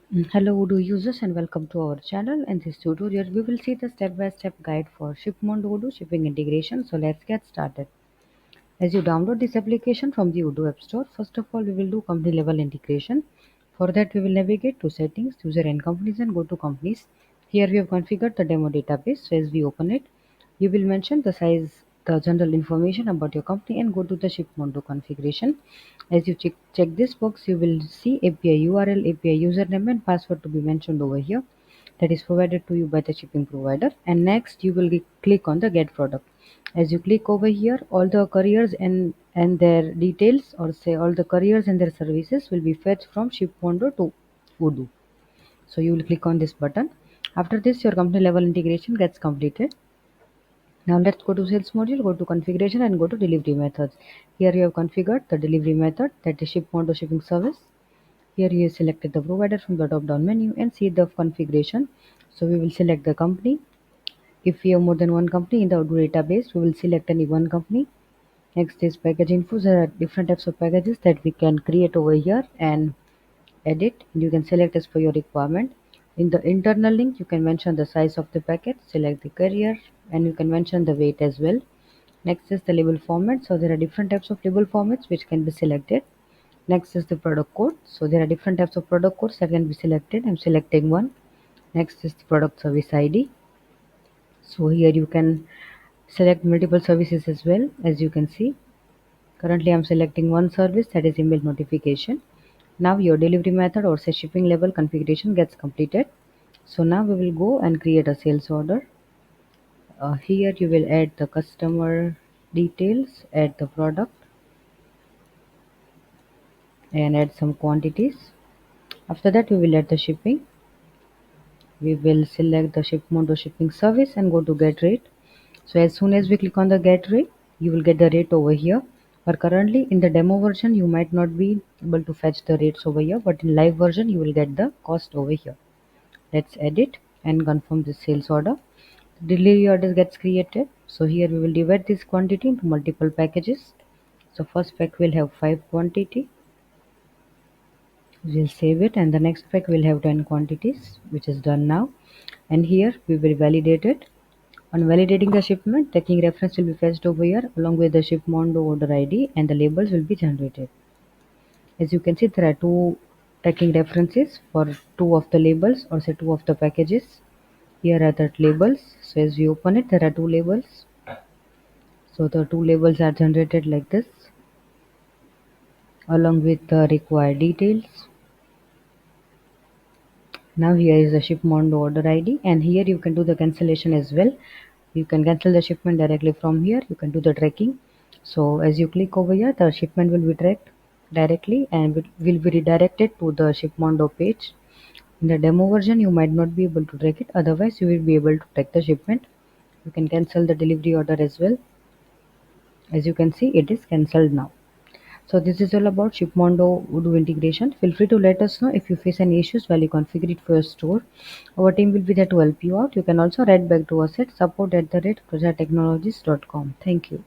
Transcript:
Hello Odoo users and welcome to our channel. In this tutorial we will see the step-by-step guide for Shipmon Odoo shipping integration. So let's get started. As you download this application from the Odoo App Store, first of all we will do company level integration. For that we will navigate to settings, user and companies and go to companies. Here we have configured the demo database. So as we open it, you will mention the size, the general information about your company and go to the Shipmondo configuration. As you check this box, you will see API URL, API username and password to be mentioned over here that is provided to you by the shipping provider. And next you will click on the get product. As you click over here, all the couriers and their details, or say all the couriers and their services, will be fetched from Shipmondo to Odoo. So you will click on this button. After this, your company level integration gets completed. Now let's go to sales module, go to configuration and go to delivery methods. Here you have configured the delivery method, that is Shipmondo shipping service. Here you selected the provider from the drop down menu and see the configuration. So we will select the company. If we have more than one company in the Odoo database, we will select any one company. Next is package info. There are different types of packages that we can create over here and edit. You can select as per your requirement. In the internal link, you can mention the size of the packet, select the carrier, and you can mention the weight as well. Next is the label format. So there are different types of label formats which can be selected. Next is the product code. So there are different types of product codes that can be selected. I'm selecting one. Next is the product service ID. So here you can select multiple services as well. As you can see, currently I'm selecting one service, that is email notification. Now your delivery method or say shipping level configuration gets completed. So now we will go and create a sales order. Here you will add the customer details, add the product and add some quantities. After that we will add the shipping. We will select the Shipmondo shipping service and go to get rate. So as soon as we click on the get rate, you will get the rate over here. But currently in the demo version, you might not be able to fetch the rates over here, but in live version, you will get the cost over here. Let's edit and confirm the sales order. Delivery order gets created. So here we will divide this quantity into multiple packages. So first pack will have 5 quantity. We'll save it, and the next pack will have 10 quantities, which is done now. And here we will validate it. On validating the shipment, tracking reference will be fetched over here along with the Shipmondo order ID, and the labels will be generated. As you can see, there are two tracking references for two of the labels, or say two of the packages. Here are the labels. So as we open it, there are two labels. So the two labels are generated like this along with the required details. Now here is the Shipmondo order ID, and here you can do the cancellation as well. You can cancel the shipment directly from here. You can do the tracking. So as you click over here, the shipment will be tracked directly and will be redirected to the Shipmondo page. In the demo version, you might not be able to track it. Otherwise, you will be able to track the shipment. You can cancel the delivery order as well. As you can see, it is cancelled now. So this is all about Shipmondo Odoo integration. Feel free to let us know if you face any issues while you configure it for your store. Our team will be there to help you out. You can also write back to us at support@projecttechnologies.com. Thank you.